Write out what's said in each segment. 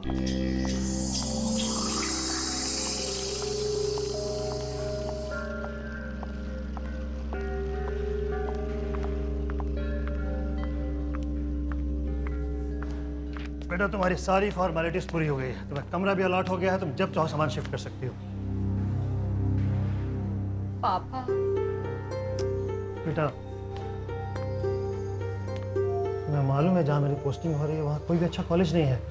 बेटा तुम्हारी सारी फॉर्मेलिटीज पूरी हो गई है, तुम्हें कमरा भी अलॉट हो गया है, तुम जब चाहो सामान शिफ्ट कर सकती हो। पापा। बेटा तुम्हें मालूम है जहाँ मेरी पोस्टिंग हो रही है वहाँ कोई भी अच्छा कॉलेज नहीं है।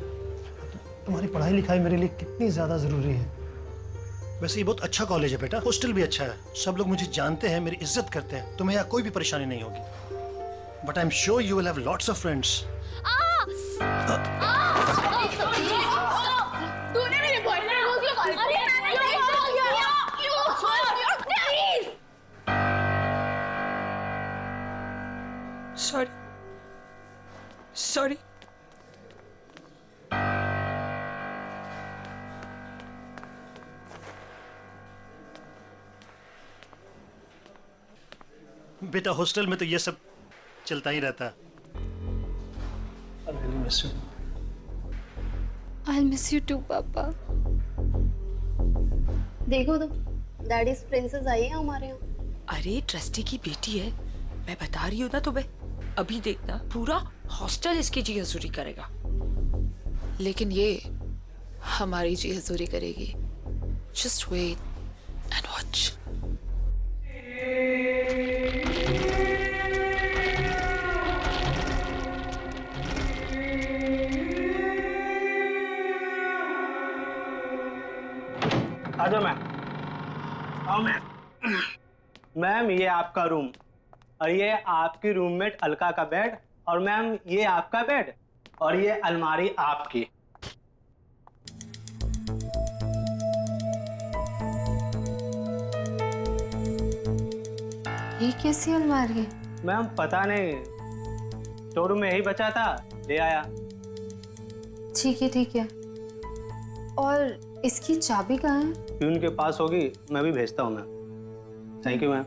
तुम्हारी पढ़ाई लिखाई मेरे लिए कितनी ज़्यादा ज़रूरी है। वैसे ये बहुत अच्छा कॉलेज है बेटा, हॉस्टल भी अच्छा है, सब लोग मुझे जानते हैं, मेरी इज्जत करते हैं, तुम्हें यहाँ कोई भी परेशानी नहीं होगी। But I am sure you will have lots of friends. तूने मेरे बॉयफ्रेंड को क्यों कॉल किया? सॉरी। बेटा हॉस्टल में तो ये सब चलता ही रहता है। I'll miss you too, पापा। देखो तो डैडीज प्रिंसेस आई है हमारे यहाँ। अरे ट्रस्टी की बेटी है, मैं बता रही हूँ ना तुम्हें। अभी देखना पूरा हॉस्टल इसकी जी हजूरी करेगा। लेकिन ये हमारी जी हजूरी करेगी। Just wait and watch. आजा मैम। आओ मैम। मैम ये आपका रूम और ये आपकी रूममेट अलका का बेड और मैम ये आपका बेड और ये अलमारी आपकी। ये कैसी अलमारी है? मैम पता नहीं, शोरूम में यही बचा था, ले आया। ठीक है। और इसकी चाबी कहाँ है? प्यून के पास होगी, मैं भी भेजता हूँ ma'am. Thank you ma'am.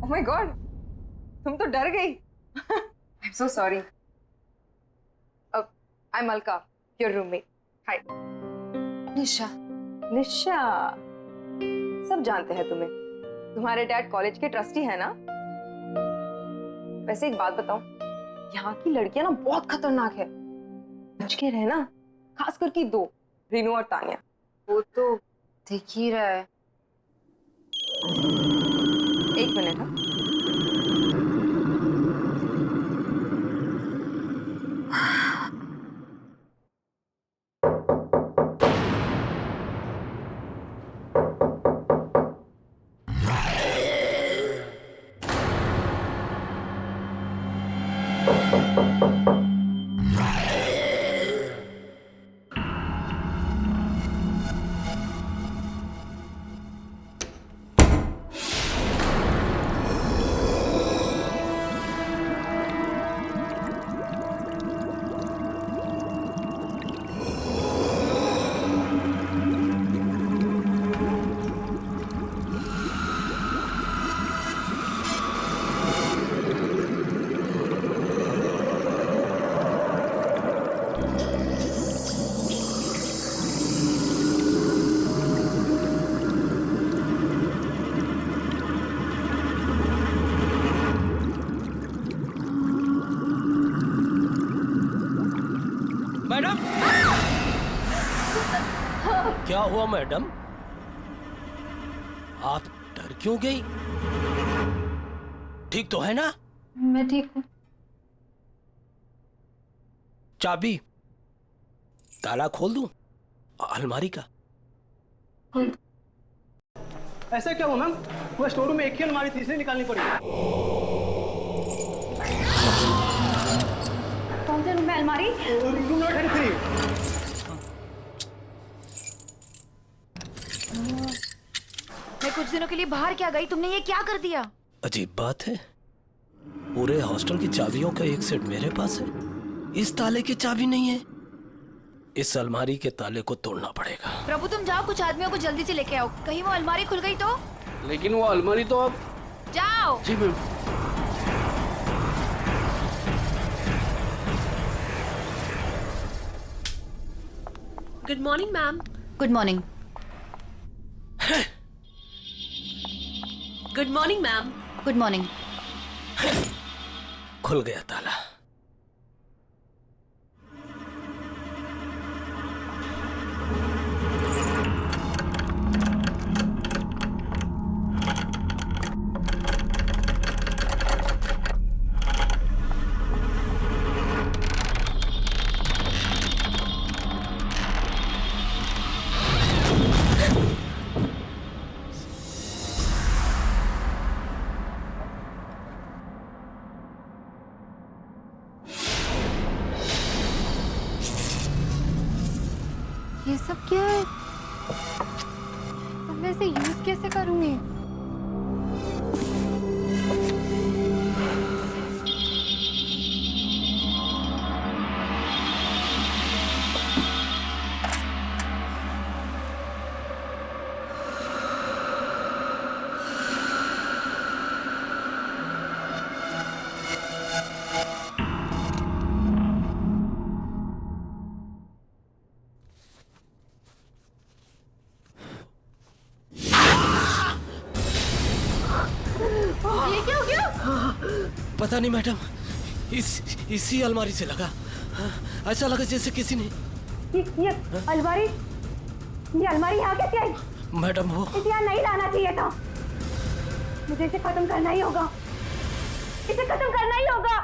Oh my God, तुम तो डर गई। I'm so sorry. I'm Alka, your roommate. Hi. निशा। निशा, सब जानते हैं तुम्हें। तुम्हारे डैड कॉलेज के ट्रस्टी है ना? वैसे एक बात बताओ, यहाँ की लड़कियां ना बहुत खतरनाक है। बच के रहना, खास करके दो, रीनू और तानिया। वो तो दिख ही रहा है। एक मिनट। हाँ, मैडम क्या हुआ मैडम? आप डर क्यों गई? ठीक तो है ना? मैं ठीक हूँ। चाबी ताला खोल दूं अलमारी का? ऐसा क्या हुआ मैम? पूरा स्टोर रूम में एक ही अलमारी तीसरी निकालनी पड़ेगी। कौन से रूम में अलमारी? Room number 33। मैं कुछ दिनों के लिए बाहर क्या गई, तुमने ये क्या कर दिया? अजीब बात है, पूरे हॉस्टल की चाबियों का एक सेट मेरे पास है, इस ताले की चाबी नहीं है। इस अलमारी के ताले को तोड़ना पड़ेगा। प्रभु तुम जाओ, कुछ आदमियों को जल्दी से लेके आओ, कहीं वो अलमारी खुल गई तो। लेकिन वो अलमारी तो अब। जाओ। जी ma'am. Good morning ma'am. Good morning. Good morning ma'am. Good morning. खुल गया ताला। ये सब क्या है? अब मैं इसे यूज कैसे करूंगी? ये क्या हो गया? पता नहीं मैडम, इसी अलमारी से लगा। ऐसा लगा जैसे किसी ने। ये अलमारी यहाँ कैसे आई? मैडम वो इसे यहाँ नहीं लाना चाहिए था। मुझे इसे खत्म करना ही होगा। इसे खत्म करना ही होगा।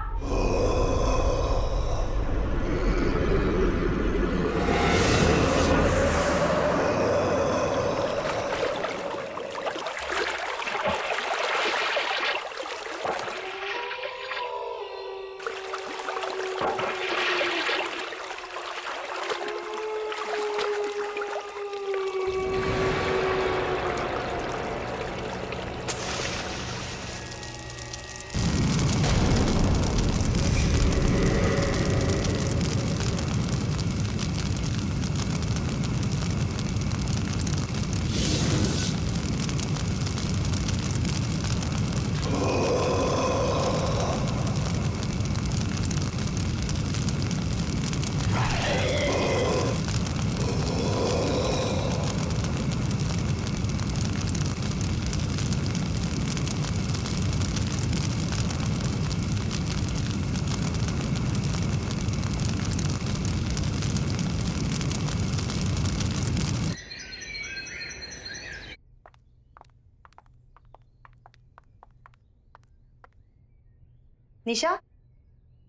निशा,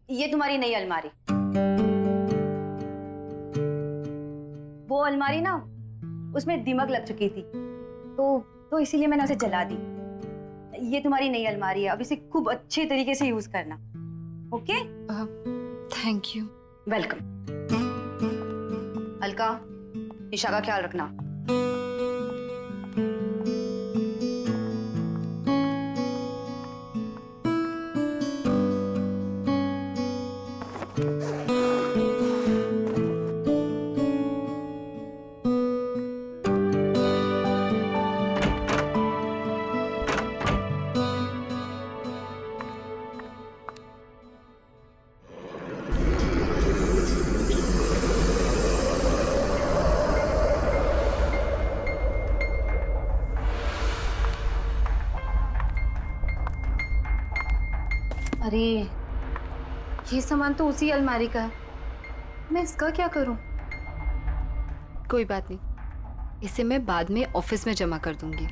ये तुम्हारी नई अलमारी। वो अलमारी ना, उसमें दीमक लग चुकी थी, तो इसीलिए मैंने उसे जला दी। ये तुम्हारी नई अलमारी है, अब इसे खूब अच्छे तरीके से यूज करना। Okay? Thank you. Welcome. Alka, Nisha का ख्याल रखना। अरे ये सामान तो उसी अलमारी का है। मैं इसका क्या करूं? कोई बात नहीं, इसे मैं बाद में ऑफिस में जमा कर दूंगी।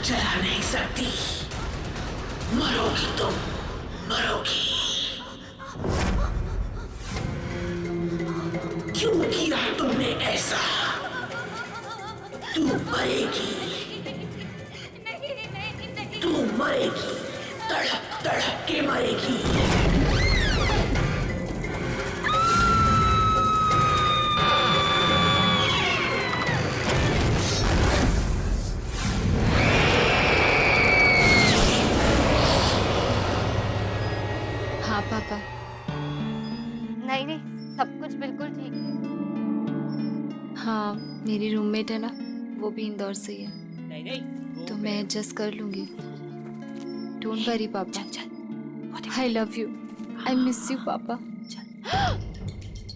चला नहीं सकती, मरोगी तुम, मरोगी। क्यों किया तुमने ऐसा? तू मरेगी, तू मरेगी, तड़प तड़प के मरेगी। पापा नहीं नहीं, सब कुछ बिल्कुल ठीक है। हाँ, मेरी रूममेट है ना, वो भी इंदौर से ही है। नहीं नहीं, तो मैं एडजस्ट कर लूंगी। डोंट वरी पापा, I love you, I miss you पापा।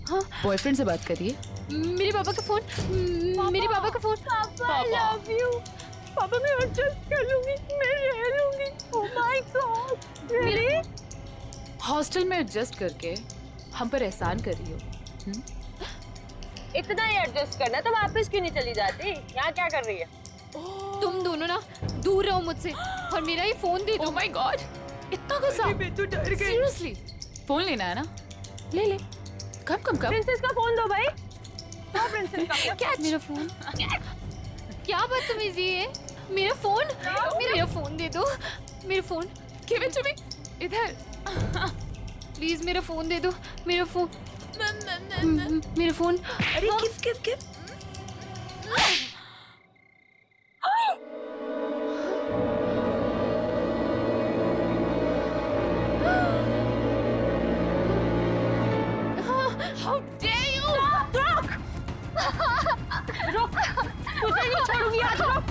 हाँ, बॉयफ्रेंड से बात करिए। मेरे पापा का फोन, मेरे पापा का फोन। पापा आई लव यू। पापा मैं एडजस्ट कर लूंगी, मैं रह लूंगी। Oh my God, really? Hostel में एडजस्ट करके हम पर एहसान कर रही हो। इतना ही एडजस्ट करना तो वापस क्यों नहीं चली जाती? यहाँ क्या कर रही है? तुम दोनों ना दूर रहो मुझसे और मेरा ये फोन दे दो। ओह माय गॉड, इतना गुस्सा? मैं तो डर गई। सीरियसली, फोन लेना है ना? ले ले, कम कम कम। प्रिंसेस का फोन दो भाई। हाँ प्रिंसेस का फोन। क्या मेरा फोन? क्या बदतमीजी है? मेरा फोन, मेरा फोन दे दो, मेरा phone. Give it to me, इधर। प्लीज मेरा फोन दे दो, मेरा फोन, मेरा फोन। अरे किस किस किस How dare you? रुक, तुझे नहीं छोड़ूंगी आज। रुक।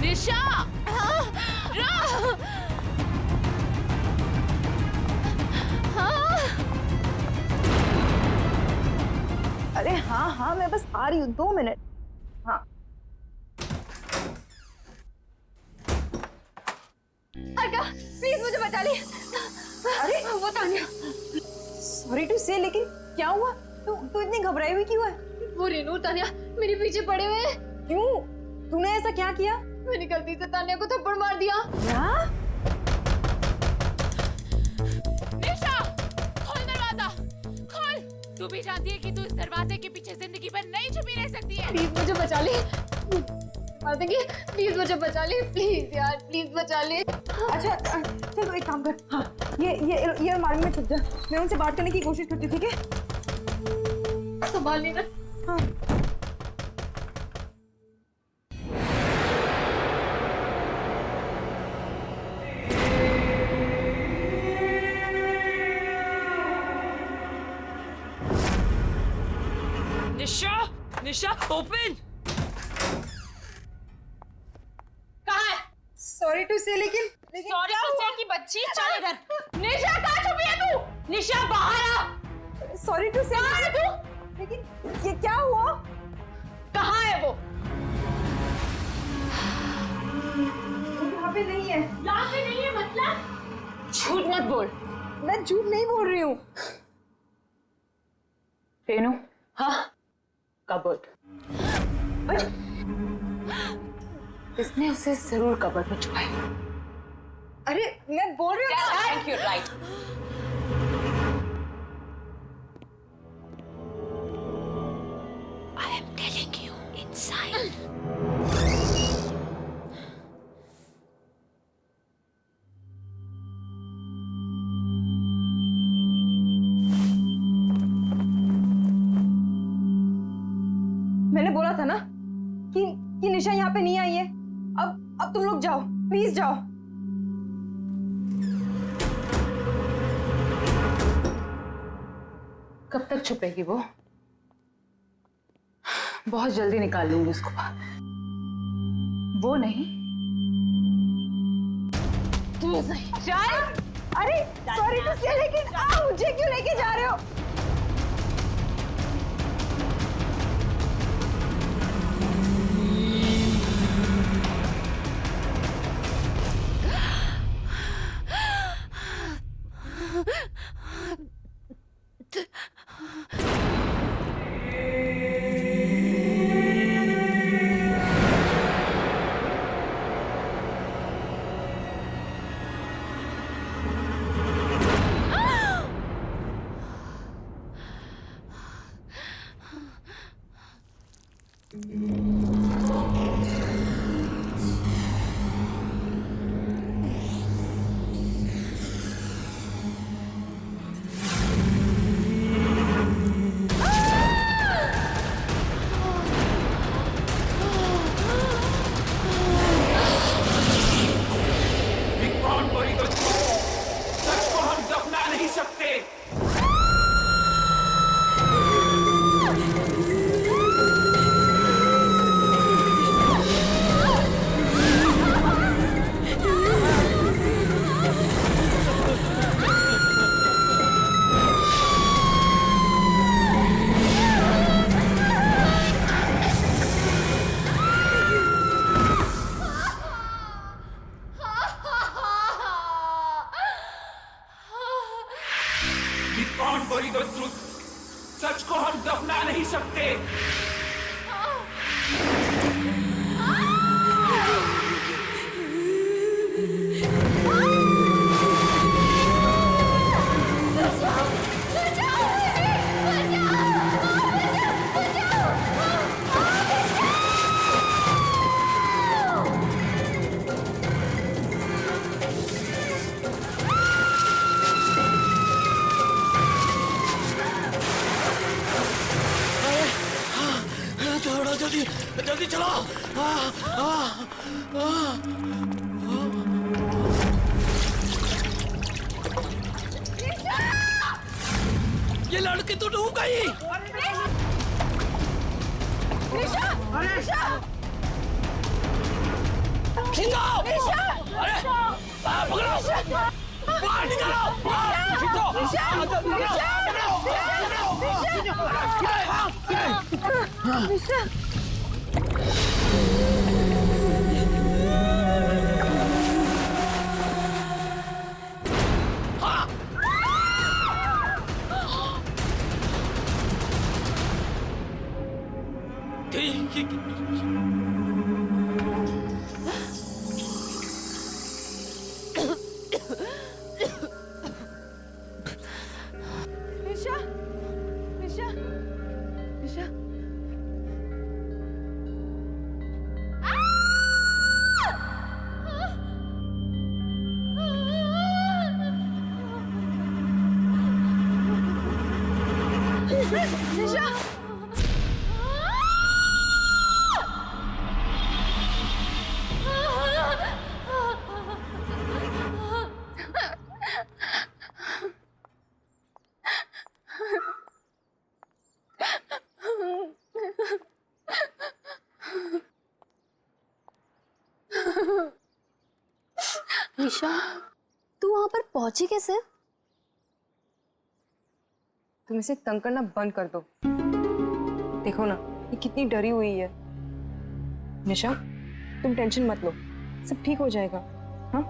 निशा! हाँ मैं बस आ रही हूँ, 2 मिनट। हाँ अलका प्लीज मुझे बचा ले। अरे वो तान्या। सॉरी टू से, लेकिन क्या हुआ? तू इतनी घबराई हुई क्यों है? वो रेनू तान्या मेरे पीछे पड़े हुए हैं। क्यों? तूने ऐसा क्या किया? मैंने गलती से तान्या को थप्पड़ मार दिया। क्या? निशा खोल दरवाजा, खोल। तू भी जानती है कि तू इस दरवाजे के पीछे जिंदगी भर नहीं छुपी रह सकती है। प्लीज मुझे बचा ले, मार देंगे। प्लीज मुझे बचा ले, प्लीज यार, प्लीज बचा ले। अच्छा चल तो एक काम कर, हाँ ये अलमारी में छुप जा, मैं उनसे बात करने की कोशिश करती हूँ, ठीक है? संभाल लेना। हाँ। निशा, निशा ओपन। कहाँ है? सॉरी टू से, लेकिन सॉरी टू से की बच्ची, चल इधर। निशा कहाँ छुपी है तू? निशा बाहर आ। सॉरी टू से, कहाँ है तू? लेकिन ये क्या हुआ? कहाँ है वो? यहाँ पे नहीं है। यहाँ पे नहीं है मतलब? झूठ मत बोल। मैं झूठ नहीं बोल रही हूँ। रेनू, हाँ कबर्ड। इसने उसे जरूर कबर्ड में छुपाया। अरे मैं बोल रही हूँ। Thank you, right. I am telling you inside. मैंने बोला था ना कि निशा यहाँ पे नहीं आई है। अब तुम लोग जाओ, प्लीज जाओ। कब तक छुपेगी वो? बहुत जल्दी निकाल लूंगी उसको बाहर। वो नहीं, तू नहीं। चल। अरे सॉरी टू से, लेकिन मुझे क्यों लेके जा रहे हो? सच को हम दफना नहीं सकते। जल्दी जल्दी चलो। ये लड़की तो डूब गई। खींचो। अरे पकड़ो, बाहर निकालो। निशा निशा निशा निशा निशा तू वहां पर पहुंची कैसे? तुम इसे तंग करना बंद कर दो। देखो ना ये कितनी डरी हुई है। निशा तुम टेंशन मत लो, सब ठीक हो जाएगा। हाँ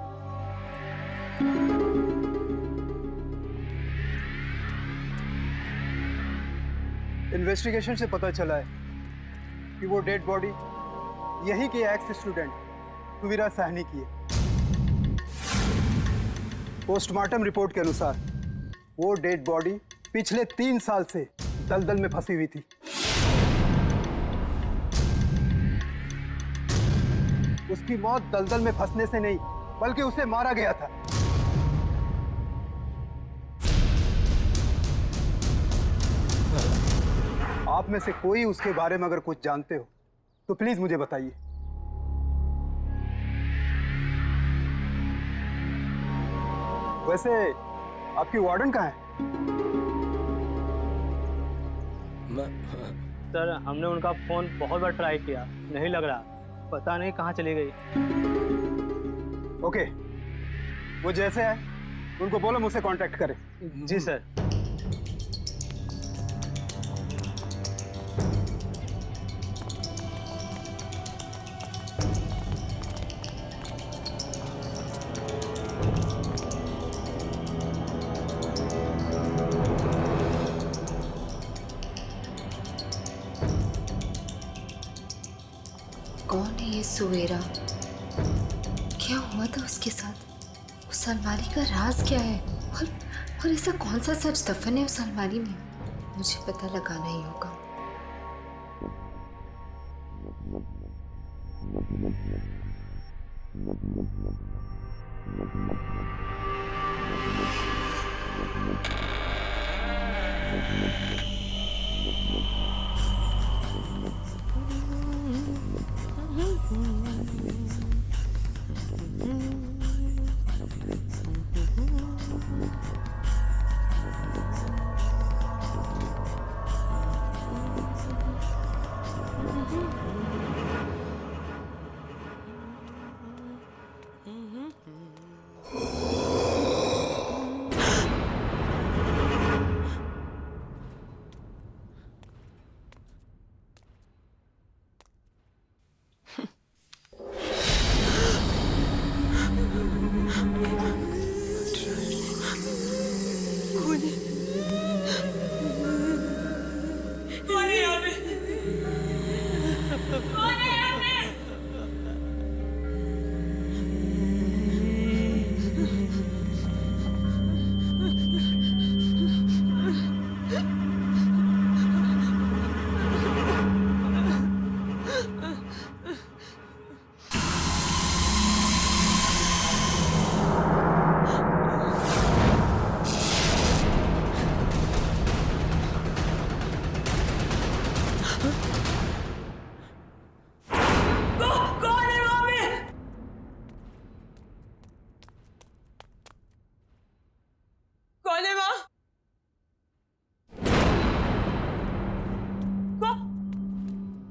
इन्वेस्टिगेशन से पता चला है कि वो डेड बॉडी यही के एक्स स्टूडेंट तुविरा साहनी की है। पोस्टमार्टम रिपोर्ट के अनुसार वो डेड बॉडी पिछले 3 साल से दलदल में फंसी हुई थी। उसकी मौत दलदल में फंसने से नहीं बल्कि उसे मारा गया था। आप में से कोई उसके बारे में अगर कुछ जानते हो तो प्लीज मुझे बताइए। वैसे आपकी वार्डन कहाँ है? सर हमने उनका फोन बहुत बार ट्राई किया, नहीं लग रहा, पता नहीं कहाँ चली गई। ओके, वो जैसे है उनको बोलो मुझसे कांटेक्ट करें। जी सर। कौन है ये सुवेरा? क्या हुआ था उसके साथ? उस अलमारी का राज क्या है? और ऐसा कौन सा सच दफन है उस अलमारी में? मुझे पता लगाना ही होगा।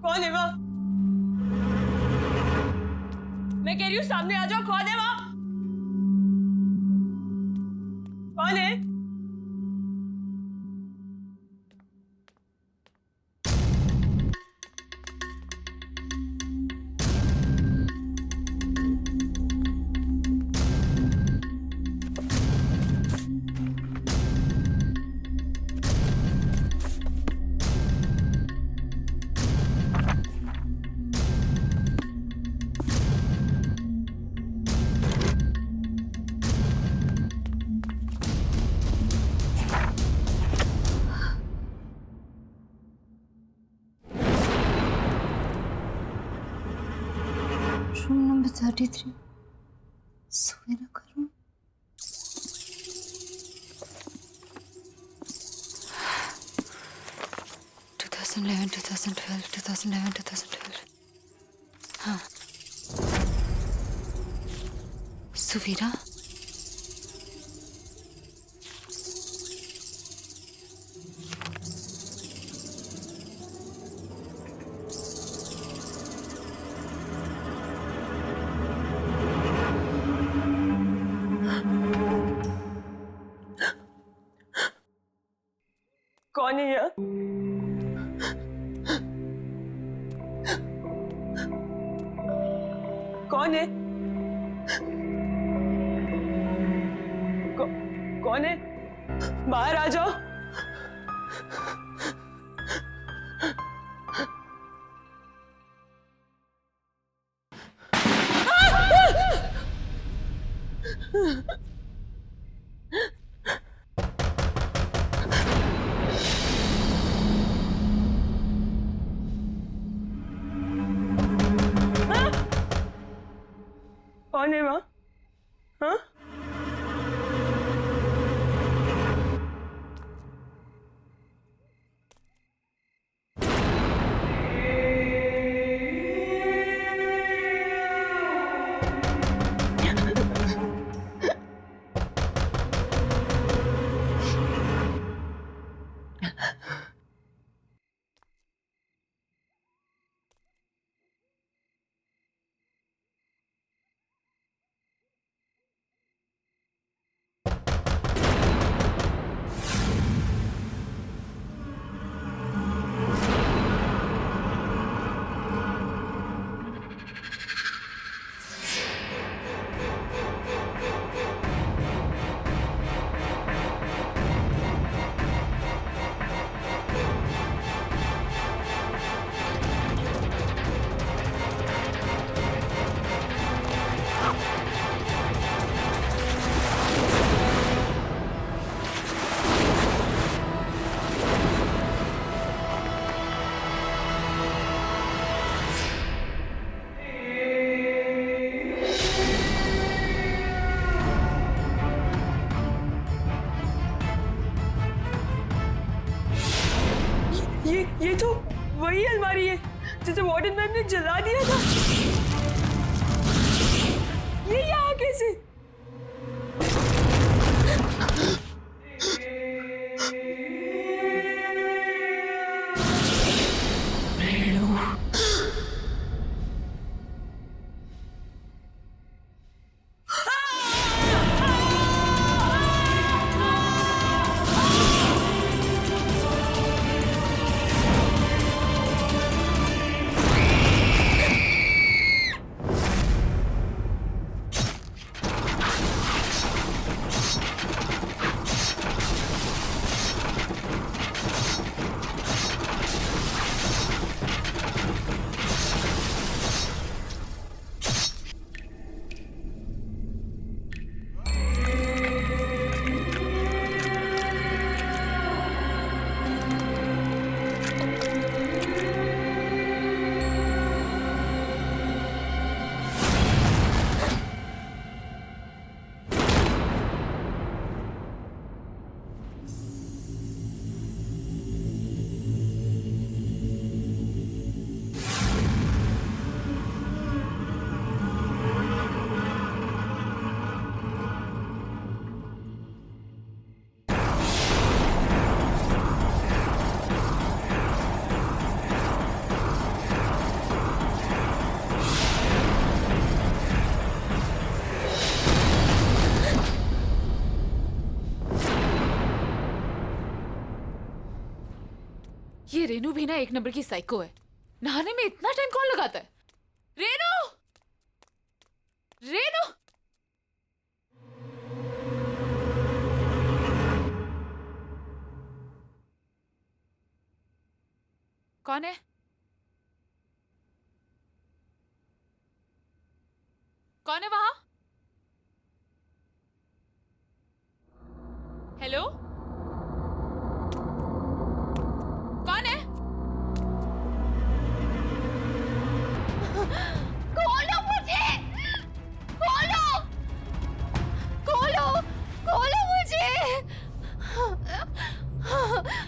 कौन है वो? मैं कह रही हूँ सामने आ जाओ, कौन है वो? कौन है? 33 सुवेरा का रूम। हाँ, सुवीरा। कौन है यहाँ? कौन है? कौन है? बाहर आ जाओ। कौन है वहाँ? हाँ? ये तो वही अलमारी है जिसे वार्डन मैम ने जला दिया था। ये यहाँ कैसे? ये रेनू भी ना एक नंबर की साइको है। नहाने में इतना टाइम कौन लगाता है? रेनू! रेनू! कौन है? कौन है वहां? हेलो? कौन है? खोलो मुझे!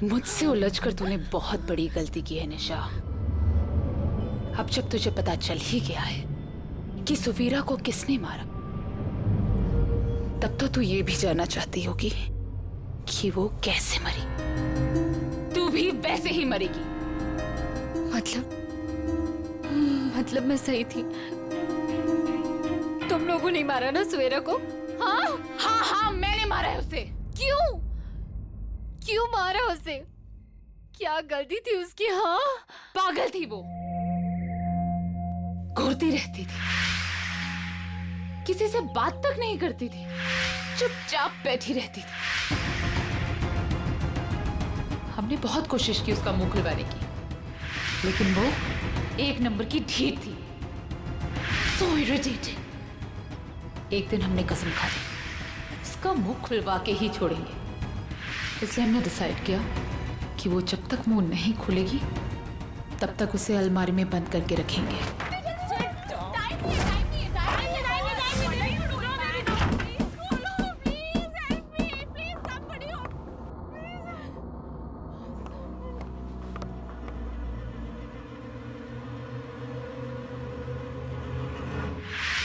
मुझसे उलझकर तूने बहुत बड़ी गलती की है निशा। अब जब तुझे पता चल ही गया है कि सुवीरा को किसने मारा, तब तो तू ये भी जानना चाहती होगी कि वो कैसे मरी। तू भी वैसे ही मरेगी। मतलब मैं सही थी। तुम लोगों ने मारा ना सुवेरा को? हाँ हाँ हाँ, मैंने मारा है उसे। क्यों मारा उसे? क्या गलती थी उसकी? हाँ, पागल थी वो, घूरती रहती थी, किसी से बात तक नहीं करती थी, चुपचाप बैठी रहती थी। हमने बहुत कोशिश की उसका मुंह खुलवाने की, लेकिन वो एक नंबर की ढीठ थी। So irritating। एक दिन हमने कसम खा ली उसका मुंह खुलवा के ही छोड़ेंगे, इसलिए हमने डिसाइड किया कि वो जब तक मुंह नहीं खुलेगी तब तक उसे अलमारी में बंद करके रखेंगे।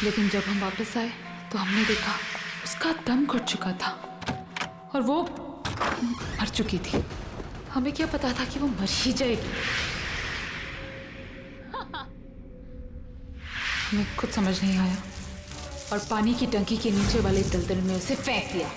लेकिन जब हम वापस आए तो हमने देखा उसका दम घुट चुका था और वो मर चुकी थी। हमें क्या पता था कि वो मर ही जाएगी। हमें कुछ समझ नहीं आया और पानी की टंकी के नीचे वाले दलदल में उसे फेंक दिया।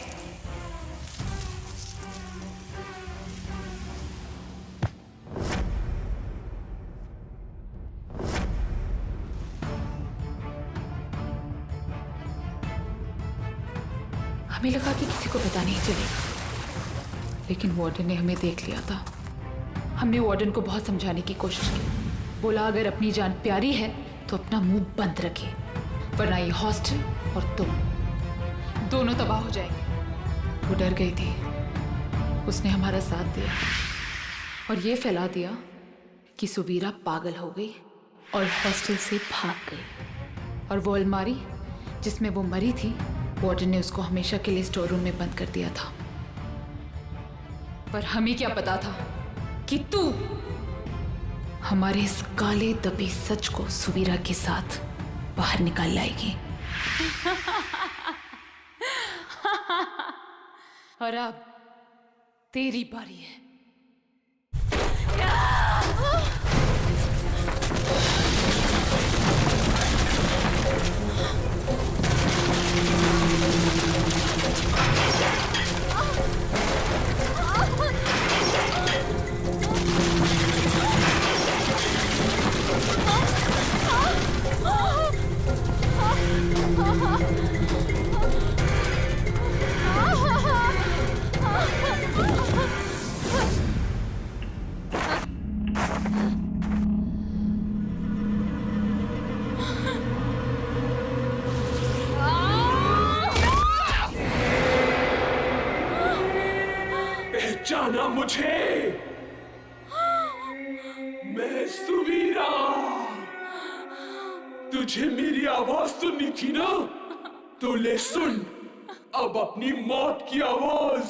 हमें लगा कि किसी को पता नहीं चलेगा, लेकिन वार्डन ने हमें देख लिया था। हमने वार्डन को बहुत समझाने की कोशिश की। बोला अगर अपनी जान प्यारी है तो अपना मुंह बंद रखे, वरना ये हॉस्टल और तुम दोनों तबाह हो जाएंगे। वो डर गई थी। उसने हमारा साथ दिया और ये फैला दिया कि सुवीरा पागल हो गई और हॉस्टल से भाग गई। और वो अलमारी जिसमें वो मरी थी, वार्डन ने उसको हमेशा के लिए स्टोर रूम में बंद कर दिया था। पर हमें क्या पता था कि तू हमारे इस काले दबे सच को सुवीरा के साथ बाहर निकाल लाएगी। और अब तेरी बारी है। पहचाना मुझे? मैं सुवीरा। तुझे मेरी आवाज सुननी थी ना? तो ले सुन अब अपनी मौत की आवाज।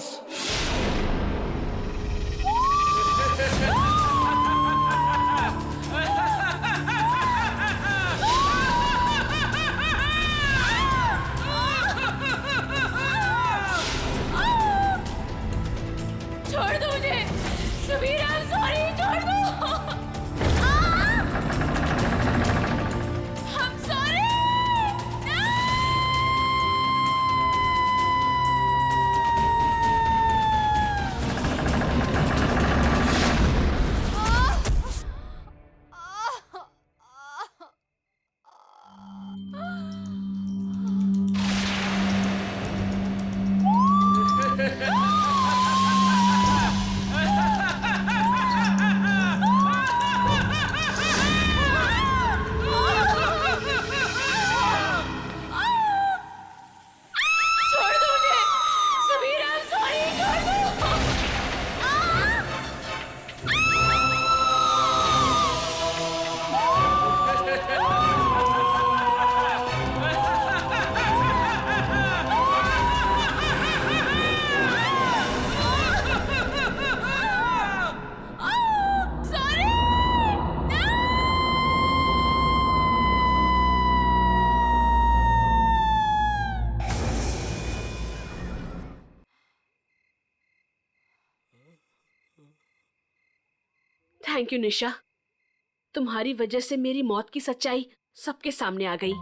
छोड़ दो मुझे सुवीरा, सॉरी, छोड़ दो। I'm sorry। थैंक यू निशा, तुम्हारी वजह से मेरी मौत की सच्चाई सबके सामने आ गई।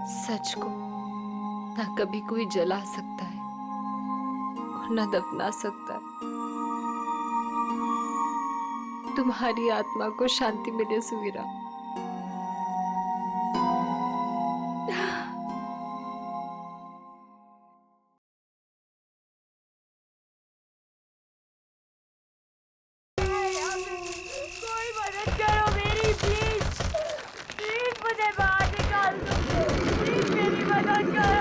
सच को ना कभी कोई जला सकता है और ना दफना सकता है। तुम्हारी आत्मा को शांति मिले सुवीरा। कोई मदद करो मेरी, प्लीज प्लीज मुझे बाहर निकाल दो, प्लीज मेरी मदद करो।